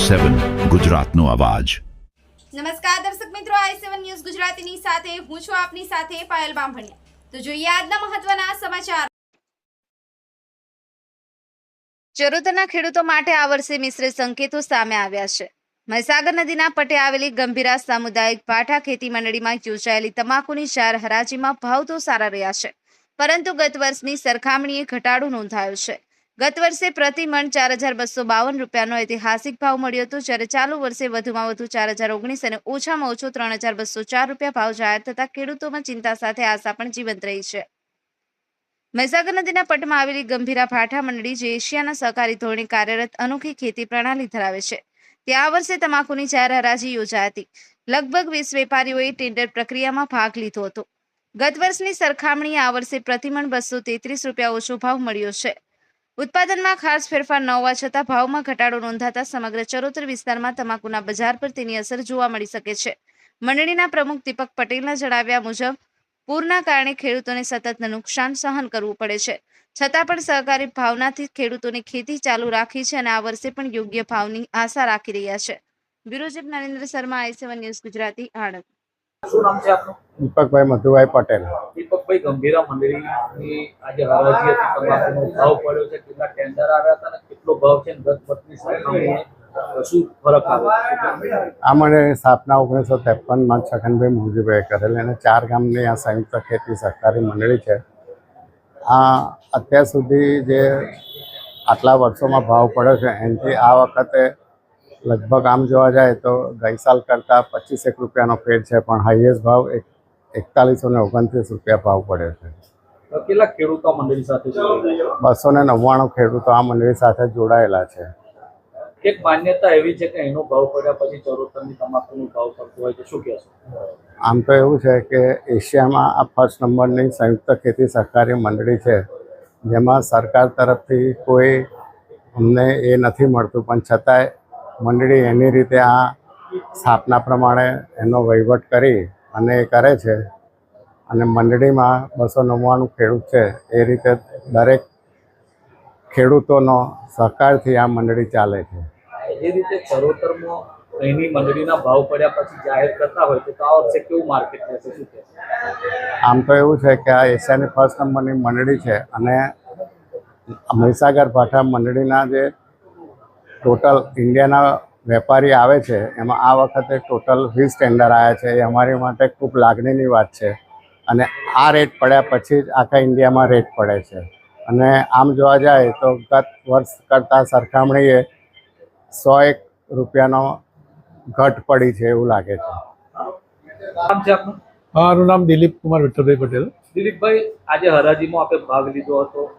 i7 ગુજરાતનો અવાજ। નમસ્કાર દર્શક મિત્રો, i7 ન્યૂઝ ગુજરાતીની સાથે હું છું આપની સાથે પાયલ બામભણિયા। તો જોઈએ આજના મહત્વના સમાચાર। ચરોતરના ખેડૂતો માટે આ વર્ષે મિશ્ર સંકેતો સામે આવ્યા છે। મહીસાગર નદીના પટે આવેલી ગંભીરા સામુદાયિક ભાઠા ખેતી મંડળીમાં યોજાયેલી તમાકુની જાહેર હરાજીમાં ભાવ તો સારા રહ્યા છે, પરંતુ ગત વર્ષની સરખામણીએ ઘટાડો નોંધાયો છે। ગત વર્ષે પ્રતિ મણ 4,252 રૂપિયાનો ઐતિહાસિક ભાવ મળ્યો હતો, જ્યારે ચાલુ વર્ષે વધુમાં વધુ 4,019 અને ઓછામાં ઓછો 3,204 રૂપિયા ભાવ જાહેર થતા ખેડૂતોમાં ચિંતા સાથે આશા પણ જીવંત રહી છે। મહીસાગર નદીના પટમાં આવેલી ગંભીરા ભાઠા મંડળી, જે એશિયાના સહકારી ધોરણે કાર્યરત અનોખી ખેતી પ્રણાલી ધરાવે છે, ત્યાં આ વર્ષે તમાકુની જાહેર હરાજી યોજાઈ હતી। લગભગ 20 વેપારીઓએ ટેન્ડર પ્રક્રિયામાં ભાગ લીધો હતો। ગત વર્ષની સરખામણીએ આ વર્ષે પ્રતિમણ 233 રૂપિયા ઓછો ભાવ મળ્યો છે। ઉત્પાદનમાં ખાસ ફેરફાર ન હોવા છતાં ભાવમાં ઘટાડો નોંધાતા સમગ્ર ચરોતર વિસ્તારમાં તમાકુના બજાર પર તેની અસર જોવા મળી શકે છે। મંડળીના પ્રમુખ દીપક પટેલના જણાવ્યા મુજબ પૂરના કારણે ખેડૂતોને સતત નુકસાન સહન કરવું પડે છે, છતાં પણ સહકારી ભાવનાથી ખેડૂતોને ખેતી ચાલુ રાખી છે અને આ વર્ષે પણ યોગ્ય ભાવની આશા રાખી રહ્યા છે। Bureau chief Narendra Sharma, i7 news Gujarati, Anand. શું નામ છે આપનું? દીપકભાઈ મધુભાઈ પટેલ। દીપકભાઈ, ગંભીરા મંડળીની આજે હરાજી હતી, તમાકુનો ભાવ પડ્યો છે, કેટલા ટેન્ડર આવ્યા હતા અને કેટલો ભાવ છે, ગત વર્ષની સરખામણીએ શું ફરક આવ્યો? આ મને સ્થાપના 1953માં છગનભાઈ મોજીભાઈ કરેલ અને 4 ગામની આ સંયુક્ત ખેતી સહકારી મંડળી છે। આ અત્યાર સુધી જે આટલા વર્ષોમાં ભાવ પડ્યો છે એનાથી આ વખતે લગભગ આમ જોવા જાય તો ગઈ સાલ કરતાં 25 રૂપિયાનો ફેર છે, પણ હાઈએસ્ટ ભાવ 4129 રૂપિયા ભાવ પડ્યો છે। કેટલા ખેડૂતો મંડળી સાથે જોડાયા? 299 ખેડૂતો આ મંડળી સાથે જોડાયેલા છે। એક માન્યતા એવી છે કે એનો ભાવ પડ્યા પછી ચરોતરની તમાકુનો ભાવ પડતો હોય તો શું કહેશો? આમ તો એવું છે કે એશિયામાં આ ફર્સ્ટ નંબરની સંયુક્ત ખેતી સહકારી મંડળી છે, જેમાં સરકાર તરફથી કોઈ અમને એ નથી મળતું, પણ છતાંય મંડળી એની રીતે આ સ્થાપના પ્રમાણે એનો વહીવટ કરી અને એ કરે છે। અને મંડળીમાં 299 ખેડૂત છે, એ રીતે દરેક ખેડૂતોનો સહકારથી આ મંડળી ચાલે છે। જે રીતે ચરોતરમાં અહીંની મંડળીના ભાવ પડ્યા પછી જાહેર કરતા હોય તો આ વર્ષે કેવું માર્કેટ રહેશે, શું કહેશો? આમ તો એવું છે કે આ એશિયાની ફર્સ્ટ નંબરની મંડળી છે અને મહીસાગર ભાઠા મંડળીના જે ટોટલ ઇન્ડિયાના વેપારી આવે છે એમાં આ વખતે ટોટલ 20 ટેન્ડર આવ્યા છે। એ અમારી માટે ખૂબ લાગણીની વાત છે અને આ રેટ પડ્યા પછી જ આખા ઇન્ડિયામાં રેટ પડે છે। અને આમ જોવા જાય તો ગત વર્ષ કરતાં સરખામણીએ 101 રૂપિયાનો ઘટ પડી છે એવું લાગે છે। નામ છે આપનું? મારું નામ દિલીપ કુમાર વિઠ્ઠલભાઈ પટેલ। દિલીપભાઈ, આજે હરાજીમાં આપણે ભાગ લીધો હતો,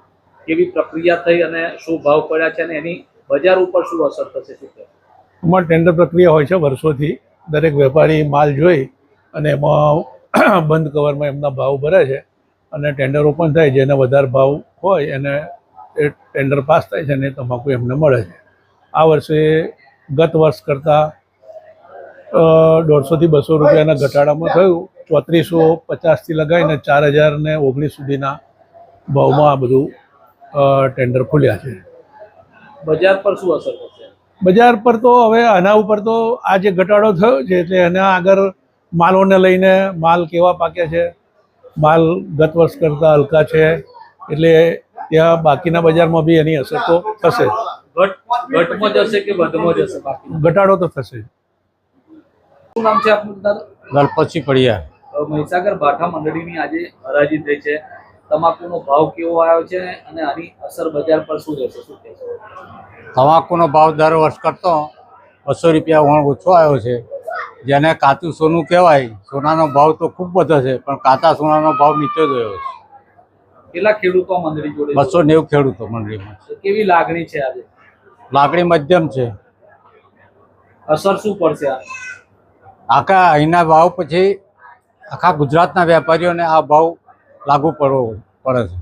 કેવી પ્રક્રિયા થઈ અને શું ભાવ પડ્યા છે અને એની બજાર ઉપર શું અસર થશે, શું કહેશો? અમારી ટેન્ડર પ્રક્રિયા હોય છે વર્ષોથી। દરેક વેપારી માલ જોઈ અને એમાં બંધ કવરમાં એમના ભાવ ભરે છે અને ટેન્ડર ઓપન થાય, જેને વધારે ભાવ હોય એને એ ટેન્ડર પાસ થાય છે અને તમાકુ એમને મળે છે। આ વર્ષે ગત વર્ષ કરતાં 150 થી 200 રૂપિયાના ઘટાડામાં થયું। 3450થી લગાવીને 4019 સુધીના ભાવમાં આ બધું ટેન્ડર ખુલ્યા છે। બજાર પર શું અસર થશે? બજાર પર તો હવે આના ઉપર તો આ જે ઘટાડો થયો છે એટલે એના આગળ માલોને લઈને માલ કેવા પાક્યા છે, માલ ગત વર્ષ કરતાં હલકા છે, એટલે ત્યાં બાકીના બજારમાં બી એની અસર તો થશે। ઘટમાં જશે કે વધમાં જશે? બાકી ઘટાડો તો થશે। શું નામ છે આપનું દાદા? ગણપતસિંહ પડિયા। મહીસાગર ભાઠા મંડળીની આજે હરાજી થઈ છે, તમાકુનો ભાવ કેવો આવ્યો છે અને આની અસર બજાર પર શું રહેશે, શું કહેશો? તમાકુનો ભાવ દર વર્ષ કરતો 200 રૂપિયા ઓછો આવ્યો છે, જેને કાચું સોનું કહેવાય। સોનાનો ભાવ તો ખૂબ બધો છે, પણ કાચા સોનાનો ભાવ નીચે ગયો છે। કેટલા ખેડૂતો આ મંડળી જોડે? 290 ખેડૂતો મંડળીમાં છે। કેવી લાગણી છે આજે? લાગણી મધ્યમ છે। અસર શું પડશે આ? આખા અહીંના ભાવ પછી આખા ગુજરાતના વેપારીઓને આ ભાવ લાગુ પડે છે।